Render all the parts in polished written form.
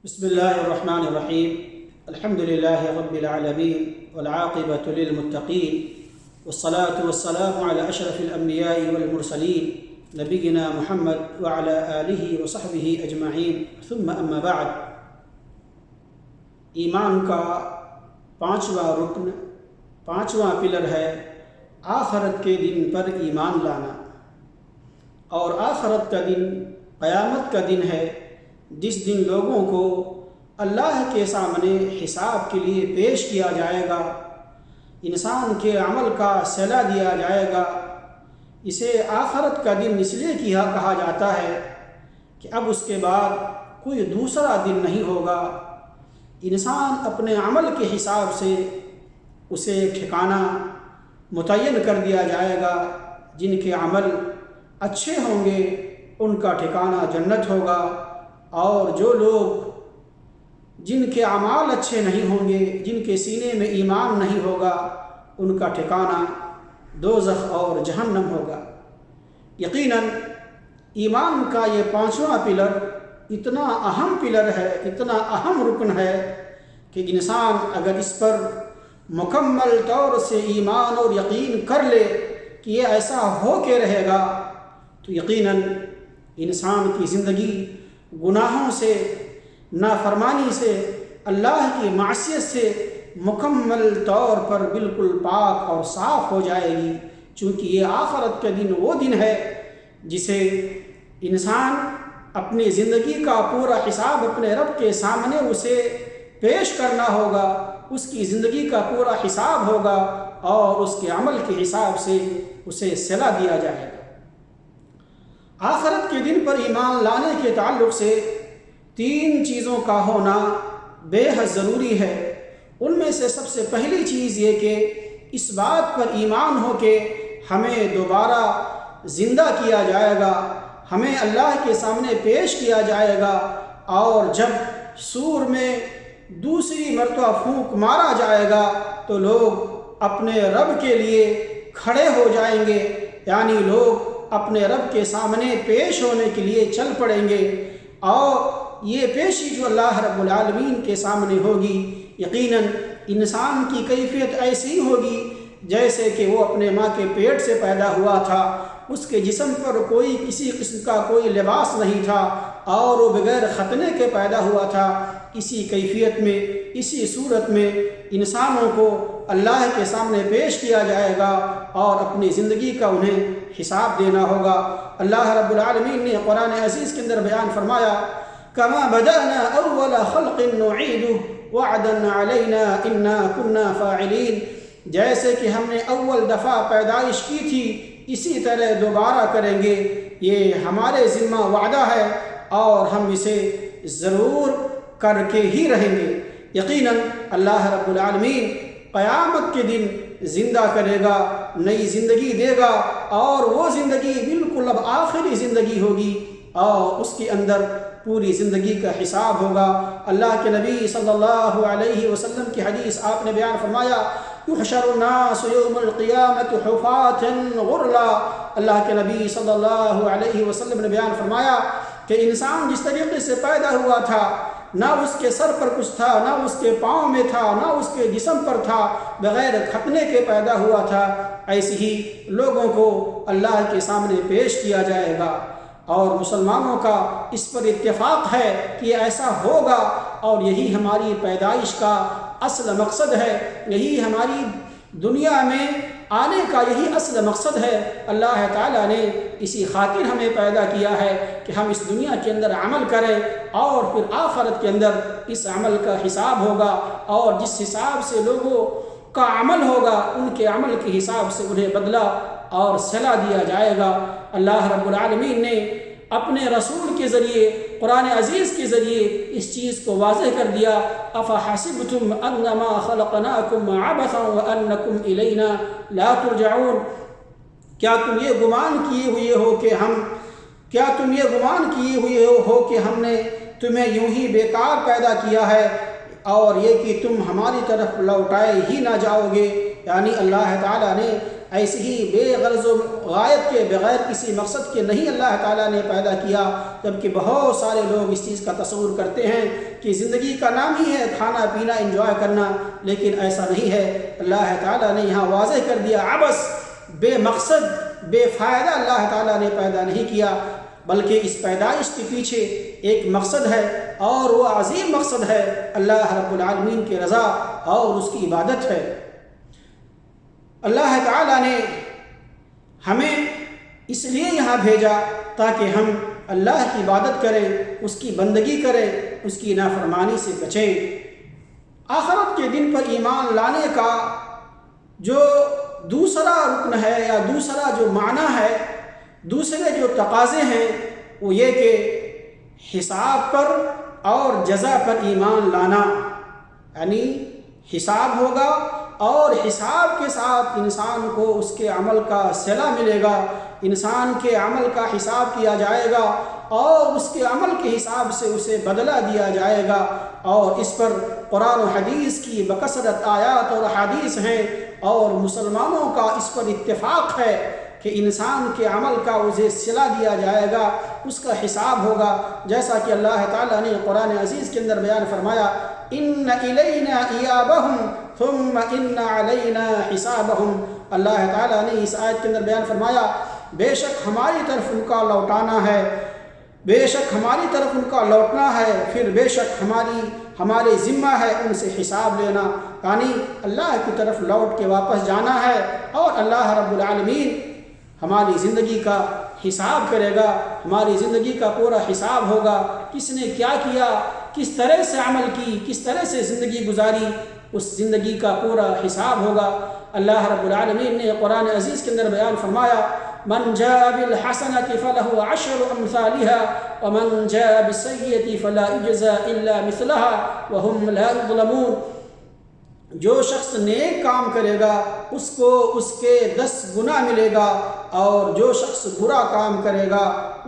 بسم الله الرحمن الرحيم. الحمد لله رب العالمين والعاقبة للمتقين والصلاة والسلام على أشرف الأنبياء والمرسلين نبينا محمد وعلى آله وصحبه أجمعين ثم أما بعد. ایمان کا پانچواں رکن، پانچواں پلر ہے آخرت کے دن پر ایمان لانا. اور آخرت کا دن قیامت کا دن ہے جس دن لوگوں کو اللہ کے سامنے حساب کے لیے پیش کیا جائے گا، انسان کے عمل کا صلہ دیا جائے گا. اسے آخرت کا دن اس لیے کہا جاتا ہے کہ اب اس کے بعد کوئی دوسرا دن نہیں ہوگا. انسان اپنے عمل کے حساب سے اسے ٹھکانہ متعین کر دیا جائے گا. جن کے عمل اچھے ہوں گے ان کا ٹھکانہ جنت ہوگا، اور جو لوگ جن کے اعمال اچھے نہیں ہوں گے، جن کے سینے میں ایمان نہیں ہوگا، ان کا ٹھکانہ دوزخ اور جہنم ہوگا. یقیناً ایمان کا یہ پانچواں پلر اتنا اہم پلر ہے، اتنا اہم رکن ہے کہ انسان اگر اس پر مکمل طور سے ایمان اور یقین کر لے کہ یہ ایسا ہو کے رہے گا تو یقیناً انسان کی زندگی گناہوں سے، نافرمانی سے، اللہ کی معصیت سے مکمل طور پر بالکل پاک اور صاف ہو جائے گی. چونکہ یہ آخرت کا دن وہ دن ہے جسے انسان اپنی زندگی کا پورا حساب اپنے رب کے سامنے اسے پیش کرنا ہوگا. اس کی زندگی کا پورا حساب ہوگا اور اس کے عمل کے حساب سے اسے صلہ دیا جائے گا. آخرت کے دن پر ایمان لانے کے تعلق سے تین چیزوں کا ہونا بے حد ضروری ہے. ان میں سے سب سے پہلی چیز یہ کہ اس بات پر ایمان ہو کہ ہمیں دوبارہ زندہ کیا جائے گا، ہمیں اللہ کے سامنے پیش کیا جائے گا، اور جب سور میں دوسری مرتبہ پھونک مارا جائے گا تو لوگ اپنے رب کے لیے کھڑے ہو جائیں گے. یعنی لوگ اپنے رب کے سامنے پیش ہونے کے لیے چل پڑیں گے، اور یہ پیشی جو اللہ رب العالمین کے سامنے ہوگی یقیناً انسان کی کیفیت ایسی ہوگی جیسے کہ وہ اپنے ماں کے پیٹ سے پیدا ہوا تھا. اس کے جسم پر کوئی کسی قسم کا کوئی لباس نہیں تھا اور وہ بغیر ختنے کے پیدا ہوا تھا. اسی کیفیت میں، اسی صورت میں انسانوں کو اللہ کے سامنے پیش کیا جائے گا اور اپنی زندگی کا انہیں حساب دینا ہوگا. اللہ رب العالمین نے قرآن عزیز کے اندر بیان فرمایا کما بدأنا اول خلق نعیدہ وعدا علینا انا کنا فاعلین. جیسے کہ ہم نے اول دفعہ پیدائش کی تھی اسی طرح دوبارہ کریں گے، یہ ہمارے ذمہ وعدہ ہے اور ہم اسے ضرور کر کے ہی رہیں گے. یقیناً اللہ رب العالمین قیامت کے دن زندہ کرے گا، نئی زندگی دے گا، اور وہ زندگی بالکل اب آخری زندگی ہوگی اور اس کے اندر پوری زندگی کا حساب ہوگا. اللہ کے نبی صلی اللہ علیہ وسلم کی حدیث آپ نے بیان فرمایا یحشر الناس یوم القیامت حفاة غرلا. اللہ کے نبی صلی اللہ علیہ وسلم نے بیان فرمایا کہ انسان جس طریقے سے پیدا ہوا تھا، نہ اس کے سر پر کچھ تھا، نہ اس کے پاؤں میں تھا، نہ اس کے جسم پر تھا، بغیر ختنے کے پیدا ہوا تھا، ایسے ہی لوگوں کو اللہ کے سامنے پیش کیا جائے گا. اور مسلمانوں کا اس پر اتفاق ہے کہ یہ ایسا ہوگا، اور یہی ہماری پیدائش کا اصل مقصد ہے، یہی ہماری دنیا میں آنے کا یہی اصل مقصد ہے. اللہ تعالیٰ نے اسی خاطر ہمیں پیدا کیا ہے کہ ہم اس دنیا کے اندر عمل کریں اور پھر آخرت کے اندر اس عمل کا حساب ہوگا، اور جس حساب سے لوگوں کا عمل ہوگا ان کے عمل کے حساب سے انہیں بدلہ اور صلہ دیا جائے گا. اللہ رب العالمین نے اپنے رسول کے ذریعے، قرآن عزیز کے ذریعے اس چیز کو واضح کر دیا افحسبتم انما خلقناکم عبثا وانکم الینا لا ترجعون. کیا تم یہ گمان کیے ہوئے ہو کہ ہم نے تمہیں یوں ہی بیکار پیدا کیا ہے اور یہ کہ تم ہماری طرف لوٹائے ہی نہ جاؤ گے. یعنی اللہ تعالیٰ نے ایسے ہی بے غرض و غایت کے بغیر کسی مقصد کے نہیں اللہ تعالیٰ نے پیدا کیا، جبکہ بہت سارے لوگ اس چیز کا تصور کرتے ہیں کہ زندگی کا نام ہی ہے کھانا پینا انجوائے کرنا، لیکن ایسا نہیں ہے۔ اللہ تعالیٰ نے یہاں واضح کر دیا، عبث بے مقصد بے فائدہ اللہ تعالیٰ نے پیدا نہیں کیا، بلکہ اس پیدائش کے پیچھے ایک مقصد ہے، اور وہ عظیم مقصد ہے اللہ رب العالمین کی رضا اور اس کی عبادت ہے۔ اللہ تعالیٰ نے ہمیں اس لیے یہاں بھیجا تاکہ ہم اللہ کی عبادت کریں، اس کی بندگی کریں، اس کی نافرمانی سے بچیں۔ آخرت کے دن پر ایمان لانے کا جو دوسرا رکن ہے یا دوسرا جو معنی ہے، دوسرے جو تقاضے ہیں، وہ یہ کہ حساب پر اور جزا پر ایمان لانا، یعنی حساب ہوگا اور حساب کے ساتھ انسان کو اس کے عمل کا صلہ ملے گا، انسان کے عمل کا حساب کیا جائے گا اور اس کے عمل کے حساب سے اسے بدلہ دیا جائے گا، اور اس پر قرآن و حدیث کی بکثرت آیات اور حدیث ہیں، اور مسلمانوں کا اس پر اتفاق ہے کہ انسان کے عمل کا اسے صلہ دیا جائے گا، اس کا حساب ہوگا، جیسا کہ اللہ تعالیٰ نے قرآن عزیز کے اندر بیان فرمایا، ان الینا ایابہم ثم ان علینا حسابہم۔ اللہ تعالیٰ نے اس آیت کے اندر بیان فرمایا، بے شک ہماری طرف ان کا لوٹانا ہے، بے شک ہماری طرف ان کا لوٹنا ہے، پھر بے شک ہمارے ذمہ ہے ان سے حساب لینا، یعنی اللہ کی طرف لوٹ کے واپس جانا ہے، اور اللہ رب العالمین ہماری زندگی کا حساب کرے گا، ہماری زندگی کا پورا حساب ہوگا، کس نے کیا کیا، کس طرح سے عمل کی، کس طرح سے زندگی گزاری، اس زندگی کا پورا حساب ہوگا۔ اللہ رب العالمین نے قرآن عزیز کے اندر بیان فرمایا، من جاء بالحسنة فله عشر أمثالها ومن جاء بالسيئة فلا يجزى إلا مثلها وهم لا يظلمون۔ جو شخص نیک کام کرے گا اس کو اس کے 10 گنا ملے گا، اور جو شخص برا کام کرے گا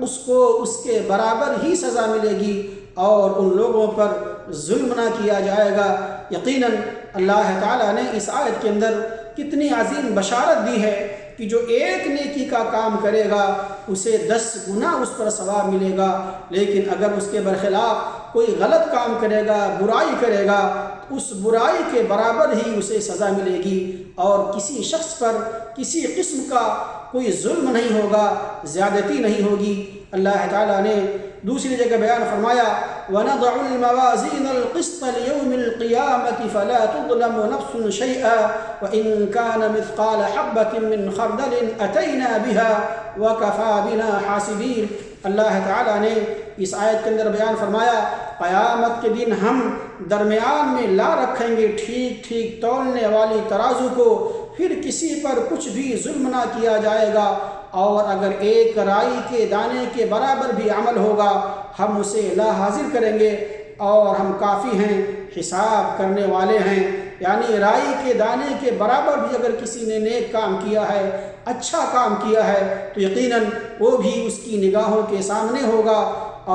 اس کو اس کے برابر ہی سزا ملے گی، اور ان لوگوں پر ظلم نہ کیا جائے گا۔ یقیناً اللہ تعالیٰ نے اس آیت کے اندر کتنی عظیم بشارت دی ہے کہ جو ایک نیکی کا کام کرے گا اسے 10 گنا اس پر ثواب ملے گا، لیکن اگر اس کے برخلاف کوئی غلط کام کرے گا، برائی کرے گا، اس برائی کے برابر ہی اسے سزا ملے گی، اور کسی شخص پر کسی قسم کا کوئی ظلم نہیں ہوگا، زیادتی نہیں ہوگی۔ اللہ تعالیٰ نے دوسری جگہ بیان فرمایا، وَنَضَعُ الْمَوَازِينَ الْقِسْطَ لِيَوْمِ الْقِيَامَةِ فَلَا تُظْلَمُ نَفْسٌ شَيْئًا وَإِنْ كَانَ مِثْقَالَ حَبَّةٍ مِّنْ خَرْدَلٍ أَتَيْنَا بِهَا وَكَفَى بِنَا حَاسِبِينَ۔ اللہ تعالیٰ نے اس آیت کے اندر بیان فرمایا، قیامت کے دن ہم درمیان میں لا رکھیں گے ٹھیک ٹھیک تولنے والی ترازو کو، پھر کسی پر کچھ بھی ظلم نہ کیا جائے گا، اور اگر ایک رائی کے دانے کے برابر بھی عمل ہوگا ہم اسے لا حاضر کریں گے، اور ہم کافی ہیں، حساب کرنے والے ہیں۔ یعنی رائی کے دانے کے برابر بھی اگر کسی نے نیک کام کیا ہے، اچھا کام کیا ہے، تو یقیناً وہ بھی اس کی نگاہوں کے سامنے ہوگا،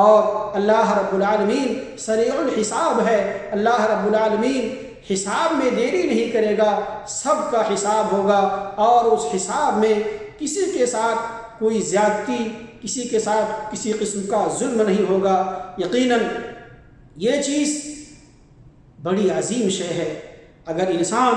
اور اللہ رب العالمین سریع الحساب ہے۔ اللہ رب العالمین حساب میں دیری نہیں کرے گا، سب کا حساب ہوگا، اور اس حساب میں کسی کے ساتھ کوئی زیادتی، کسی کے ساتھ کسی قسم کا ظلم نہیں ہوگا۔ یقیناً یہ چیز بڑی عظیم شے ہے۔ اگر انسان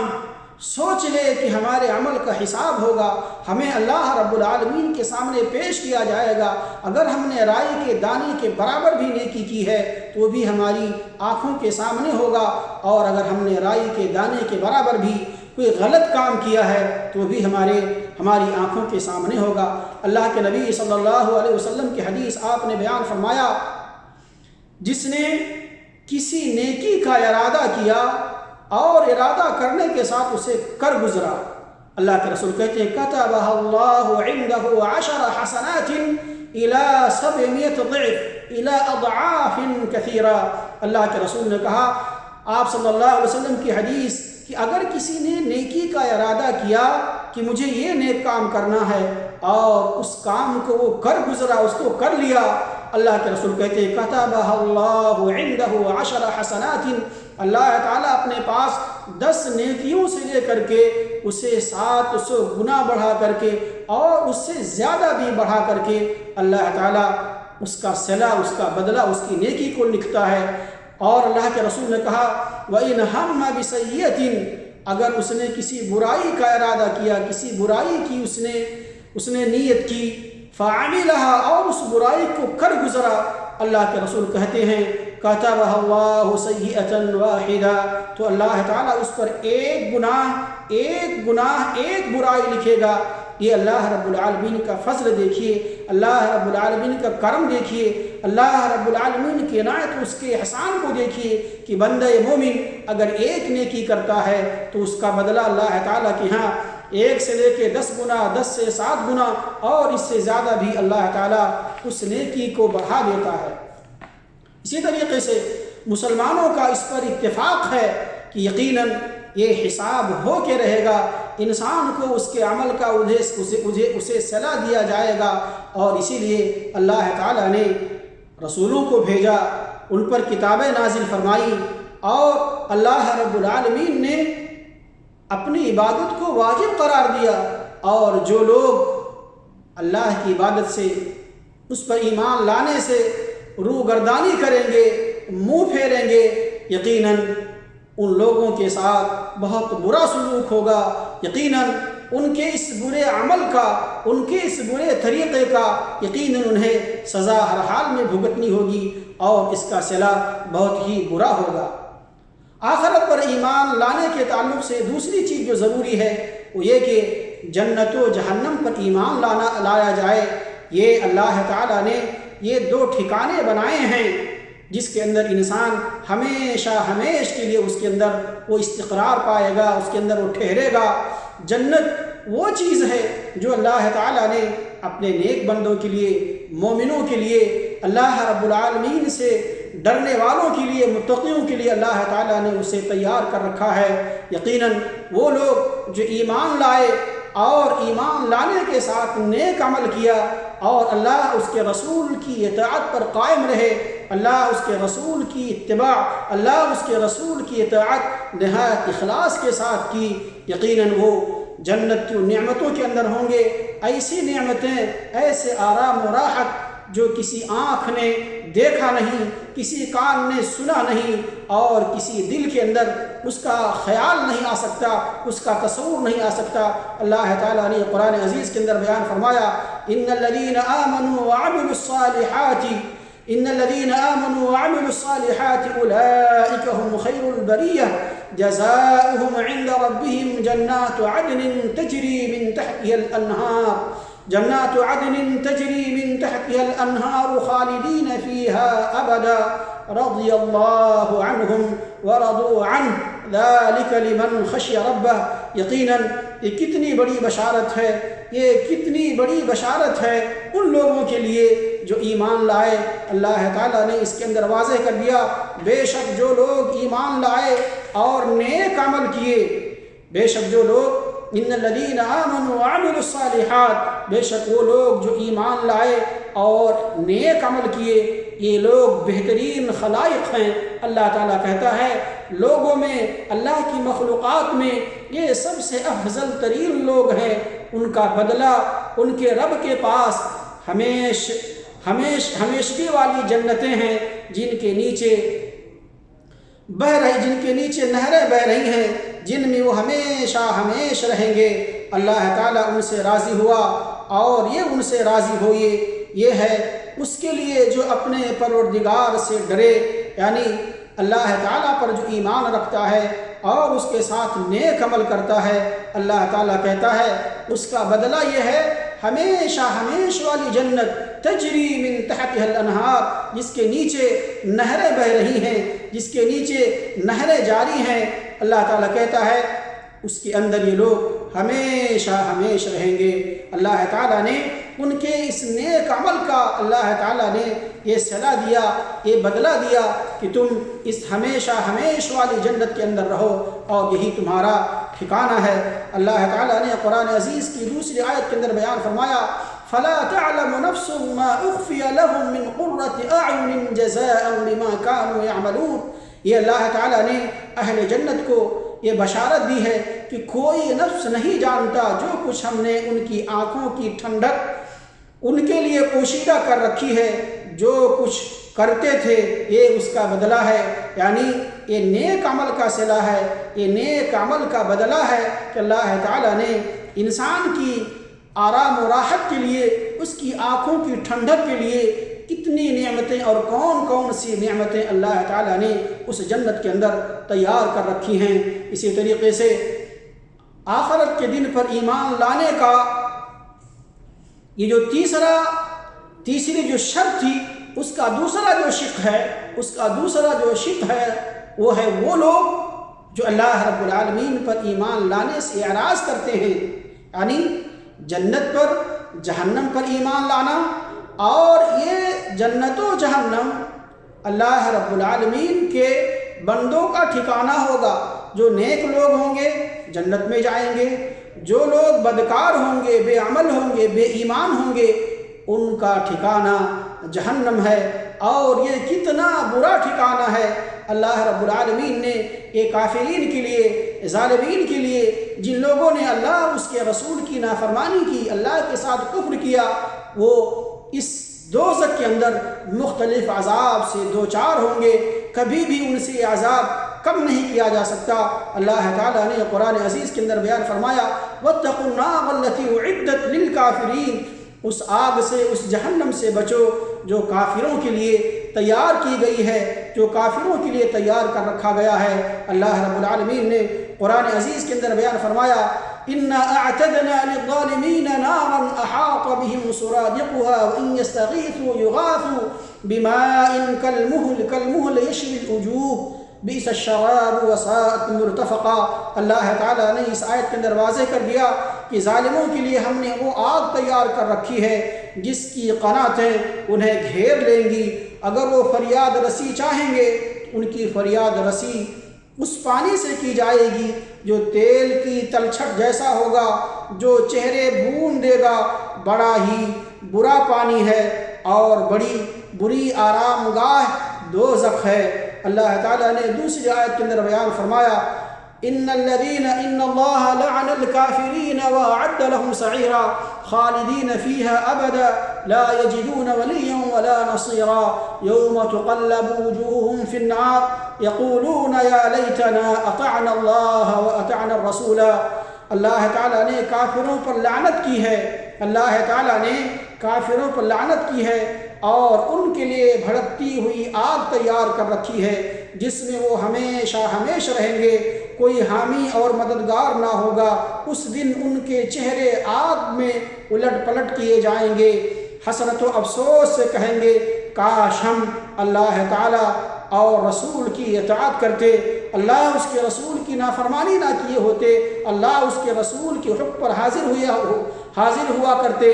سوچ لے کہ ہمارے عمل کا حساب ہوگا، ہمیں اللہ رب العالمین کے سامنے پیش کیا جائے گا، اگر ہم نے رائی کے دانے کے برابر بھی نیکی کی ہے تو وہ بھی ہماری آنکھوں کے سامنے ہوگا، اور اگر ہم نے رائی کے دانے کے برابر بھی کوئی غلط کام کیا ہے تو وہ بھی ہماری آنکھوں کے سامنے ہوگا۔ اللہ کے نبی صلی اللہ علیہ وسلم کی حدیث آپ نے بیان فرمایا، جس نے کسی نیکی کا ارادہ کیا اور ارادہ کرنے کے ساتھ اسے کر گزرا، اللہ کے رسول کہتے ہیں كَتَبَهَا اللَّهُ عِنْدَهُ 10 حسنات إلى 700 ضعف إلى أضعاف كثيرة۔ اللہ کے رسول نے کہا، آپ صلی اللہ علیہ وسلم کی حدیث، کہ اگر کسی نے نیکی کا ارادہ کیا کہ مجھے یہ نیک کام کرنا ہے اور اس کام کو وہ کر گزرا، اس کو کر لیا، اللہ کے رسول کہتے ہیں كَتَبَهَا اللَّهُ عِنْدَهُ 10 حسنات، اللہ تعالیٰ اپنے پاس 10 نیکیوں سے لے کر کے اسے 700 گنا بڑھا کر کے اور اس سے زیادہ بھی بڑھا کر کے اللہ تعالیٰ اس کا صلہ، اس کا بدلہ، اس کی نیکی کو لکھتا ہے۔ اور اللہ کے رسول نے کہا وَإِنْ هَمَّ بِسَيِّئَةٍ، اگر اس نے کسی برائی کا ارادہ کیا، کسی برائی کی اس نے نیت کی، فَعَمِلَهَا، اور اس برائی کو کر گزرا، اللہ کے رسول کہتے ہیں كَتَبَهَا اللَّهُ سَيِّئَةً وَاحِدَةً، تو اللہ تعالیٰ اس پر ایک گناہ ایک برائی لکھے گا۔ یہ اللہ رب العالمین کا فضل دیکھیے، اللہ رب العالمین کا کرم دیکھیے، اللہ رب العالمین کی عنایت، اس کے احسان کو دیکھیے کہ بندہ مومن اگر ایک نیکی کرتا ہے تو اس کا بدلہ اللہ تعالیٰ کے ہاں 1 سے لے کے 10 گنا، 10 سے 7 گنا اور اس سے زیادہ بھی اللہ تعالیٰ اس نیکی کو بڑھا دیتا ہے۔ اسی طریقے سے مسلمانوں کا اس پر اتفاق ہے کہ یقیناً یہ حساب ہو کے رہے گا، انسان کو اس کے عمل کا اسے صلہ دیا جائے گا، اور اسی لیے اللہ تعالیٰ نے رسولوں کو بھیجا، ان پر کتابیں نازل فرمائی، اور اللہ رب العالمین نے اپنی عبادت کو واجب قرار دیا، اور جو لوگ اللہ کی عبادت سے، اس پر ایمان لانے سے روگردانی کریں گے، منہ پھیریں گے، یقیناً ان لوگوں کے ساتھ بہت برا سلوک ہوگا، یقیناً ان کے اس برے عمل کا، ان کے اس برے طریقے کا یقیناً انہیں سزا ہر حال میں بھگتنی ہوگی، اور اس کا صلہ بہت ہی برا ہوگا۔ آخرت پر ایمان لانے کے تعلق سے دوسری چیز جو ضروری ہے وہ یہ کہ جنت و جہنم پر ایمان لایا جائے۔ یہ اللہ تعالیٰ نے یہ 2 ٹھکانے بنائے ہیں جس کے اندر انسان ہمیشہ کے لیے اس کے اندر وہ استقرار پائے گا، اس کے اندر وہ ٹھہرے گا۔ جنت وہ چیز ہے جو اللہ تعالیٰ نے اپنے نیک بندوں کے لیے، مومنوں کے لیے، اللہ رب العالمین سے ڈرنے والوں کے لیے، متقیوں کے لیے اللہ تعالیٰ نے اسے تیار کر رکھا ہے۔ یقیناً وہ لوگ جو ایمان لائے اور ایمان لانے کے ساتھ نیک عمل کیا اور اللہ اس کے رسول کی اطاعت پر قائم رہے، اللہ اس کے رسول کی اتباع، اللہ اس کے رسول کی اطاعت نہایت اخلاص کے ساتھ کی، یقیناً وہ جنت کی نعمتوں کے اندر ہوں گے۔ ایسی نعمتیں، ایسے آرام و راحت جو کسی آنکھ نے دیکھا نہیں، کسی کان نے سنا نہیں، اور کسی دل کے اندر اس کا خیال نہیں آ سکتا، اس کا تصور نہیں آ سکتا۔ اللہ تعالیٰ نے قرآن عزیز کے اندر بیان فرمایا ان الذین آمنوا وعملوا الصالحات اولئک هم خیر البریہ جزاؤہم عند ربهم جنات عدن تجری من تحتها الأنهار خالدين فيها أبدا رضي الله عنهم ورضوا عنه ذلك لمن خشي ربه۔ یقیناً یہ کتنی بڑی بشارت ہے، یہ کتنی بڑی بشارت ہے ان لوگوں کے لیے جو ایمان لائے۔ اللہ تعالیٰ نے اس کے اندر واضح کر دیا بے شک جو لوگ ایمان لائے اور نیک عمل کیے، بے شک جو لوگ ان الذین آمنوا وعملوا الصالحات، بے شک وہ لوگ جو ایمان لائے اور نیک عمل کیے، یہ لوگ بہترین خلائق ہیں۔ اللہ تعالیٰ کہتا ہے لوگوں میں، اللہ کی مخلوقات میں یہ سب سے افضل ترین لوگ ہیں، ان کا بدلہ ان کے رب کے پاس ہمیشگی والی جنتیں ہیں جن کے نیچے نہریں بہہ رہی ہیں، جن میں وہ ہمیشہ رہیں گے۔ اللہ تعالیٰ ان سے راضی ہوا اور یہ ان سے راضی ہوئے، یہ ہے اس کے لیے جو اپنے پروردگار سے ڈرے، یعنی اللہ تعالیٰ پر جو ایمان رکھتا ہے اور اس کے ساتھ نیک عمل کرتا ہے۔ اللہ تعالیٰ کہتا ہے اس کا بدلہ یہ ہے ہمیشہ والی جنت تجری من تحتها الانہار، جس کے نیچے نہریں بہہ رہی ہیں، جس کے نیچے نہریں جاری ہیں۔ اللہ تعالیٰ کہتا ہے اس کے اندر یہ لوگ ہمیشہ رہیں گے۔ اللہ تعالیٰ نے ان کے اس نیک عمل کا اللہ تعالیٰ نے یہ صلہ دیا، یہ بدلہ دیا کہ تم اس ہمیشہ والی جنت کے اندر رہو اور یہی تمہارا ٹھکانہ ہے۔ اللہ تعالیٰ نے قرآن عزیز کی دوسری آیت کے اندر بیان فرمایا فَلَا تَعْلَمُ نَفْسٌ مَا أُخْفِيَ لَهُم مِّن قُرَّةِ أَعْيُنٍ جَزَاءً بِمَا كَانُوا يَعْمَلُونَ۔ یہ اللہ تعالیٰ نے اہل جنت کو یہ بشارت دی ہے کہ کوئی نفس نہیں جانتا جو کچھ ہم نے ان کی آنکھوں کی ٹھنڈک ان کے لیے پوشیدہ کر رکھی ہے، جو کچھ کرتے تھے یہ اس کا بدلہ ہے، یعنی یہ نیک عمل کا صلہ ہے، یہ نیک عمل کا بدلہ ہے کہ اللہ تعالیٰ نے انسان کی آرام و راحت کے لیے، اس کی آنکھوں کی ٹھنڈک کے لیے کتنی نعمتیں اور کون کون سی نعمتیں اللہ تعالیٰ نے اس جنت کے اندر تیار کر رکھی ہیں۔ اسی طریقے سے آخرت کے دن پر ایمان لانے کا یہ جو تیسری جو شرط تھی، اس کا دوسرا جو شق ہے وہ ہے وہ لوگ جو اللہ رب العالمین پر ایمان لانے سے اعراض کرتے ہیں، یعنی جنت پر جہنم پر ایمان لانا، اور یہ جنت و جہنم اللہ رب العالمین کے بندوں کا ٹھکانہ ہوگا۔ جو نیک لوگ ہوں گے جنت میں جائیں گے، جو لوگ بدکار ہوں گے، بے عمل ہوں گے، بے ایمان ہوں گے، ان کا ٹھکانہ جہنم ہے، اور یہ کتنا برا ٹھکانہ ہے۔ اللہ رب العالمین نے یہ کافرین کے لیے، ظالمین کے لیے، جن لوگوں نے اللہ اس کے رسول کی نافرمانی کی، اللہ کے ساتھ کفر کیا، وہ اس دوزخ کے اندر مختلف عذاب سے دوچار ہوں گے، کبھی بھی ان سے عذاب کم نہیں کیا جا سکتا۔ اللہ تعالیٰ نے قرآن عزیز کے اندر بیان فرمایا وَاتَّقُوا النَّارَ الَّتِي أُعِدَّتْ لِلْكَافِرِينَ، اس آگ سے، اس جہنم سے بچو جو کافروں کے لیے تیار کی گئی ہے، جو کافروں کے لیے تیار کر رکھا گیا ہے۔ اللہ رب العالمین نے قرآن عزیز کے اندر بیان فرمایا إِنَّا أَعْتَدْنَا لِلظَّالِمِينَ نَارًا أَحَاطَ بِهِمْ سُرَادِقُهَا وَإِنْ يَسْتَغِيثُوا يُغَاثُوا بِمَاءٍ كَالْمُهْلِ يَشْوِي الْوُجُوهَ بئس الشراب وساءت مرتفقا۔ اللہ تعالیٰ نے اس آیت کے اندر واضح کر دیا کہ ظالموں کے لیے ہم نے وہ آگ تیار کر رکھی ہے جس کی قناتیں انہیں گھیر لیں گی، اگر وہ فریاد رسی چاہیں گے ان کی فریاد رسی اس پانی سے کی جائے گی جو تیل کی تلچھٹ جیسا ہوگا، جو چہرے بھون دے گا، بڑا ہی برا پانی ہے اور بڑی بری آرام گاہ دوزخ ہے۔ اللہ تعالیٰ نے دوسری آیت کے اندر بیان فرمایا ان اللہ لعن الكافرین وأعد لهم سعیرا خالدین فیہا ابدا لا یجدون ولیا ولا نصیرا یوم تقلب وجوہهم فی النار یقولون یا لیتنا اطعنا اللہ واطعنا الرسول۔ اللہ تعالیٰ نے کافروں پر لعنت کی ہے، اللہ تعالیٰ نے کافروں پر لعنت کی ہے اور ان کے لیے بھڑکتی ہوئی آگ تیار کر رکھی ہے جس میں وہ ہمیشہ ہمیشہ رہیں گے، کوئی حامی اور مددگار نہ ہوگا۔ اس دن ان کے چہرے آگ میں الٹ پلٹ کیے جائیں گے، حسرت و افسوس سے کہیں گے کاش ہم اللہ تعالیٰ اور رسول کی اطاعت کرتے، اللہ اس کے رسول کی نافرمانی نہ کیے ہوتے، اللہ اس کے رسول کے حکم پر حاضر ہوا کرتے،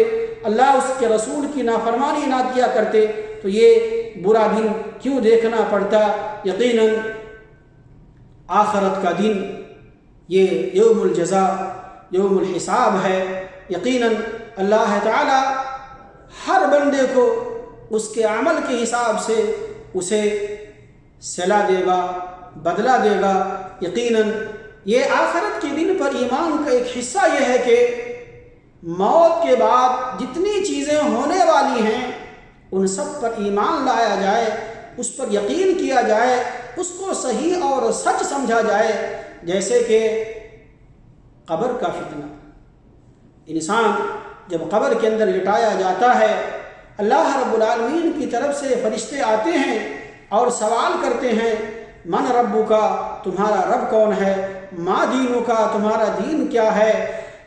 اللہ اس کے رسول کی نافرمانی نہ کیا کرتے، تو یہ برا دن کیوں دیکھنا پڑتا۔ یقیناً آخرت کا دن یہ یوم الجزاء، یوم الحساب ہے۔ یقیناً اللہ تعالی ہر بندے کو اس کے عمل کے حساب سے اسے صلہ دے گا، بدلہ دے گا۔ یقیناً یہ آخرت کے دن پر ایمان کا ایک حصہ یہ ہے کہ موت کے بعد جتنی چیزیں ہونے والی ہیں ان سب پر ایمان لایا جائے، اس پر یقین کیا جائے، اس کو صحیح اور سچ سمجھا جائے۔ جیسے کہ قبر کا فتنہ، انسان جب قبر کے اندر لٹایا جاتا ہے، اللہ رب العالمین کی طرف سے فرشتے آتے ہیں اور سوال کرتے ہیں من ربک، تمہارا رب کون ہے، ما دینک، تمہارا دین کیا ہے،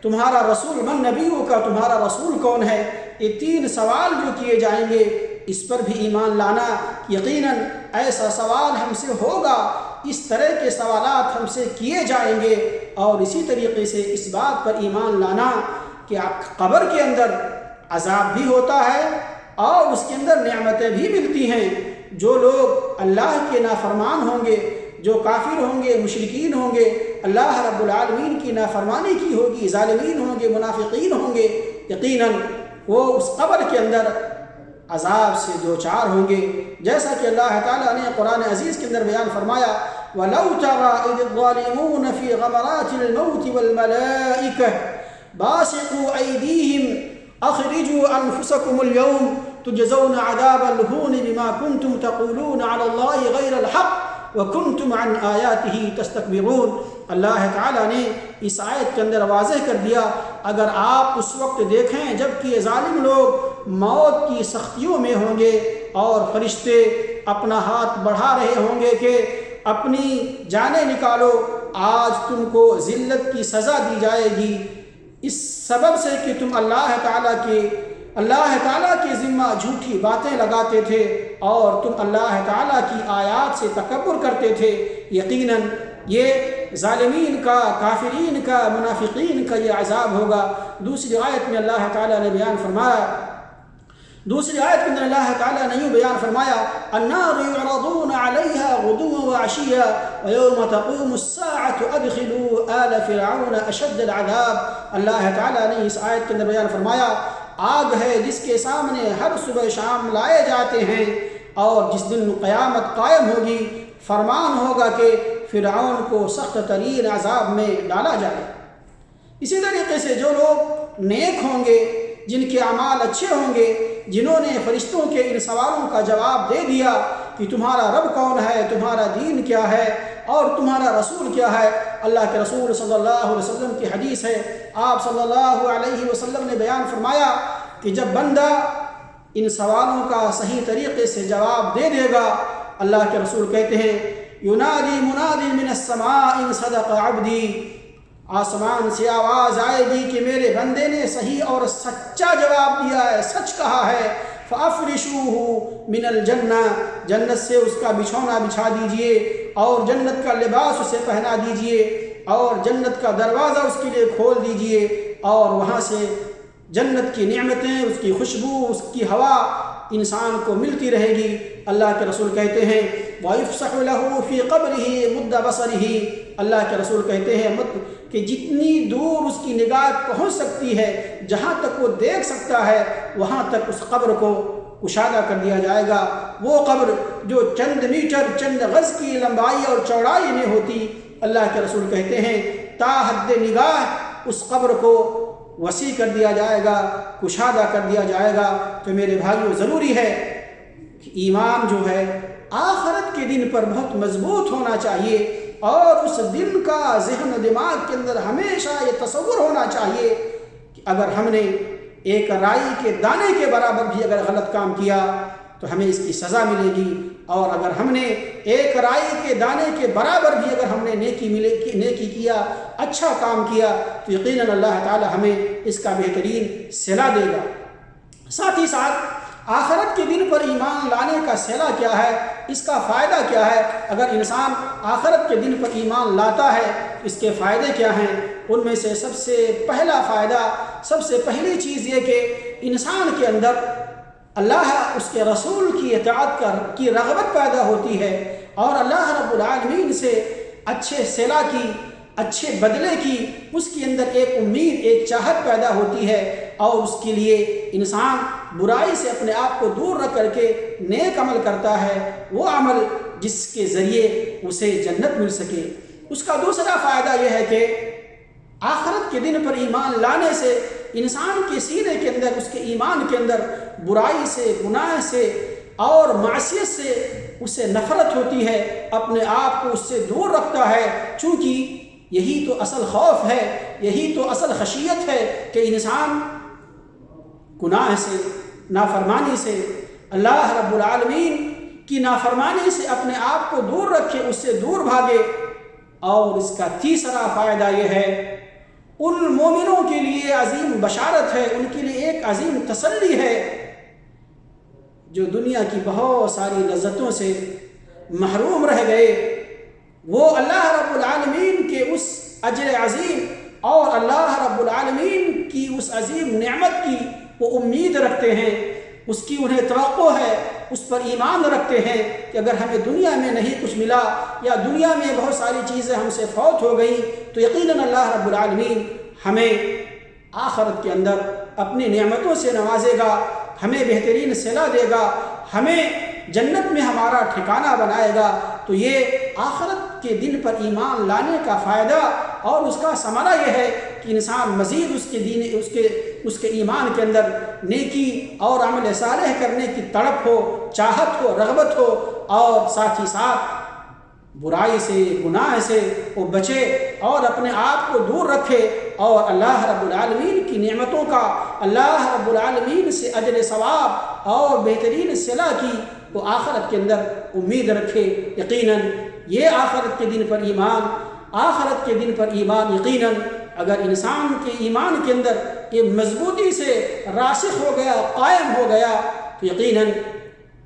تمہارا رسول من نبیک، تمہارا رسول کون ہے۔ یہ تین سوال جو کیے جائیں گے اس پر بھی ایمان لانا۔ یقیناً ایسا سوال ہم سے ہوگا، اس طرح کے سوالات ہم سے کیے جائیں گے، اور اسی طریقے سے اس بات پر ایمان لانا کہ قبر کے اندر عذاب بھی ہوتا ہے اور اس کے اندر نعمتیں بھی ملتی ہیں۔ جو لوگ اللہ کے نافرمان ہوں گے، جو کافر ہوں گے، مشرکین ہوں گے، اللہ رب العالمین کی نافرمانی کی ہوگی، ظالمین ہوں گے، منافقین ہوں گے، یقیناً وہ اس قبر کے اندر عذاب سے دوچار ہوں گے، جیسا کہ اللہ تعالیٰ نے قرآن عزیز کے اندر بیان فرمایا وَلَوْ تَرَىٰ إِذِ الظَّالِمُونَ فِي غَمَرَاتِ الْمَوْتِ وَالْمَلَائِكَةُ بَاسِطُو أَيْدِيهِمْ أَخْرِجُوا أَنفُسَكُمُ الْيَوْمَ تُجْزَوْنَ عَذَابَ الْهُونِ بِمَا كُنْتُمْ تَقُولُونَ عَلَى اللَّهِ غَيْرَ الْحَقِّ وَكُنْتُمْ عَنْ آيَاتِهِ تَسْتَكْبِرُونَ۔ اللہ تعالیٰ نے اس آیت کے اندر واضح کر دیا، اگر آپ اس وقت دیکھیں جب کہ ظالم لوگ موت کی سختیوں میں ہوں گے اور فرشتے اپنا ہاتھ بڑھا رہے ہوں گے کہ اپنی جانیں نکالو، آج تم کو ذلت کی سزا دی جائے گی اس سبب سے کہ تم اللہ تعالیٰ کے ذمہ جھوٹی باتیں لگاتے تھے اور تم اللہ تعالیٰ کی آیات سے تکبر کرتے تھے۔ یقیناً یہ ظالمین کا، کافرین کا، منافقین کا یہ عذاب ہوگا۔ دوسری آیت میں اللہ تعالیٰ نے بیان فرمایا، اللہ تعالیٰ نے یوں بیان فرمایا النار يعرضون عليها غدوا وعشيا ويوم تقوم الساعة ادخلوا آل فرعون اشد العذاب۔ اللہ تعالیٰ نے اس آیت کے اندر بیان فرمایا آگ ہے جس کے سامنے ہر صبح شام لائے جاتے ہیں، اور جس دن قیامت قائم ہوگی فرمان ہوگا کہ فرعون کو سخت ترین عذاب میں ڈالا جائے۔ اسی طریقے سے جو لوگ نیک ہوں گے، جن کے اعمال اچھے ہوں گے، جنہوں نے فرشتوں کے ان سوالوں کا جواب دے دیا کہ تمہارا رب کون ہے، تمہارا دین کیا ہے اور تمہارا رسول کیا ہے۔ اللہ کے رسول صلی اللہ علیہ وسلم کی حدیث ہے، آپ صلی اللہ علیہ وسلم نے بیان فرمایا کہ جب بندہ ان سوالوں کا صحیح طریقے سے جواب دے دے گا، اللہ کے رسول کہتے ہیں ینادی منادی من السماء ان صدق عبدی، آسمان سے آواز آئے گی کہ میرے بندے نے صحیح اور سچا جواب دیا ہے، سچ کہا ہے، فَأَفْرِشُوهُ مِنَ الْجَنَّةِ، جنت سے اس کا بچھونا بچھا دیجئے اور جنت کا لباس اسے پہنا دیجئے اور جنت کا دروازہ اس کے لیے کھول دیجئے، اور وہاں سے جنت کی نعمتیں، اس کی خوشبو، اس کی ہوا انسان کو ملتی رہے گی۔ اللہ کے رسول کہتے ہیں وَيُفْسَحُ لَهُ فِي قَبْرِهِ مُدَّ بَصَرِهِ، اللہ کے رسول کہتے ہیں کہ جتنی دور اس کی نگاہ پہنچ سکتی ہے، جہاں تک وہ دیکھ سکتا ہے، وہاں تک اس قبر کو کشادہ کر دیا جائے گا۔ وہ قبر جو چند میٹر، چند گز کی لمبائی اور چوڑائی میں ہوتی، اللہ کے رسول کہتے ہیں تا حد نگاہ اس قبر کو وسیع کر دیا جائے گا، کشادہ کر دیا جائے گا۔ تو میرے بھائیوں، ضروری ہے کہ ایمان جو ہے آخرت کے دن پر بہت مضبوط ہونا چاہیے، اور اس دن کا ذہن و دماغ کے اندر ہمیشہ یہ تصور ہونا چاہیے کہ اگر ہم نے ایک رائی کے دانے کے برابر بھی اگر غلط کام کیا تو ہمیں اس کی سزا ملے گی، اور اگر ہم نے ایک رائی کے دانے کے برابر بھی اگر ہم نے نیکی کیا، اچھا کام کیا، تو یقیناً اللہ تعالی ہمیں اس کا بہترین صلہ دے گا۔ ساتھ ہی ساتھ آخرت کے دن پر ایمان لانے کا صلہ کیا ہے، اس کا فائدہ کیا ہے؟ اگر انسان آخرت کے دن پر ایمان لاتا ہے اس کے فائدے کیا ہیں؟ ان میں سے سب سے پہلا فائدہ، سب سے پہلی چیز یہ کہ انسان کے اندر اللہ اس کے رسول کی اطاعت کی رغبت پیدا ہوتی ہے، اور اللہ رب العالمین سے اچھے صلہ کی، اچھے بدلے کی اس کے اندر ایک امید، ایک چاہت پیدا ہوتی ہے، اور اس کے لیے انسان برائی سے اپنے آپ کو دور رکھ کر کے نیک عمل کرتا ہے، وہ عمل جس کے ذریعے اسے جنت مل سکے۔ اس کا دوسرا فائدہ یہ ہے کہ آخرت کے دن پر ایمان لانے سے انسان کے سینے کے اندر، اس کے ایمان کے اندر برائی سے، گناہ سے اور معصیت سے اسے نفرت ہوتی ہے، اپنے آپ کو اس سے دور رکھتا ہے، چونکہ یہی تو اصل خوف ہے، یہی تو اصل خشیت ہے کہ انسان گناہ سے، نافرمانی سے، اللہ رب العالمین کی نافرمانی سے اپنے آپ کو دور رکھے، اس سے دور بھاگے۔ اور اس کا تیسرا فائدہ یہ ہے، ان مومنوں کے لیے عظیم بشارت ہے، ان کے لیے ایک عظیم تسلی ہے جو دنیا کی بہت ساری لذتوں سے محروم رہ گئے، وہ اللہ رب العالمین کے اس اجر عظیم اور اللہ رب العالمین کی اس عظیم نعمت کی وہ امید رکھتے ہیں، اس کی انہیں توقع ہے، اس پر ایمان رکھتے ہیں کہ اگر ہمیں دنیا میں نہیں کچھ ملا، یا دنیا میں بہت ساری چیزیں ہم سے فوت ہو گئیں، تو یقیناً اللہ رب العالمین ہمیں آخرت کے اندر اپنی نعمتوں سے نوازے گا، ہمیں بہترین صلہ دے گا، ہمیں جنت میں ہمارا ٹھکانہ بنائے گا، تو یہ آخرت کے دن پر ایمان لانے کا فائدہ اور اس کا ثمرہ یہ ہے کہ انسان مزید اس کے ایمان کے اندر نیکی اور عمل صالح کرنے کی تڑپ ہو، چاہت ہو، رغبت ہو، اور ساتھ ہی ساتھ برائی سے، گناہ سے وہ بچے اور اپنے آپ کو دور رکھے، اور اللہ رب العالمین کی نعمتوں کا، اللہ رب العالمین سے اجر ثواب اور بہترین صلہ کی وہ آخرت کے اندر امید رکھے۔ یقیناً یہ آخرت کے دن پر ایمان یقیناً اگر انسان کے ایمان کے اندر یہ مضبوطی سے راسخ ہو گیا، قائم ہو گیا، تو یقیناً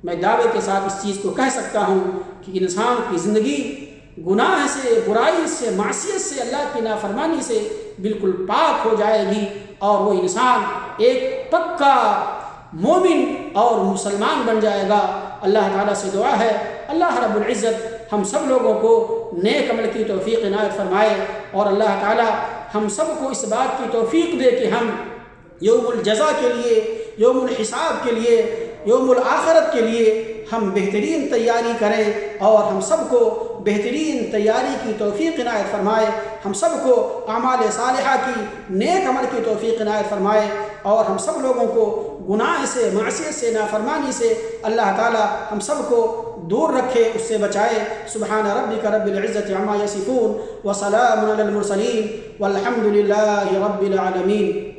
میں دعوے کے ساتھ اس چیز کو کہہ سکتا ہوں کہ انسان کی زندگی گناہ سے، برائی سے، معصیت سے، اللہ کی نافرمانی سے بالکل پاک ہو جائے گی، اور وہ انسان ایک پکا مومن اور مسلمان بن جائے گا۔ اللہ تعالیٰ سے دعا ہے اللہ رب العزت ہم سب لوگوں کو نیک عمل کی توفیق عنایت فرمائے، اور اللہ تعالیٰ ہم سب کو اس بات کی توفیق دے کہ ہم یوم الجزا کے لیے، یوم الحساب کے لیے، یوم الآخرت کے لیے ہم بہترین تیاری کریں، اور ہم سب کو بہترین تیاری کی توفیق عنایت فرمائے، ہم سب کو اعمال صالحہ کی، نیک عمل کی توفیق عنایت فرمائے، اور ہم سب لوگوں کو گناہ سے، معصیت سے، نافرمانی سے اللہ تعالی ہم سب کو دور رکھے، اس سے بچائے۔ سبحان ربک رب العزت عما یصفون وسلام علی المرسلین والحمد للہ رب العالمین۔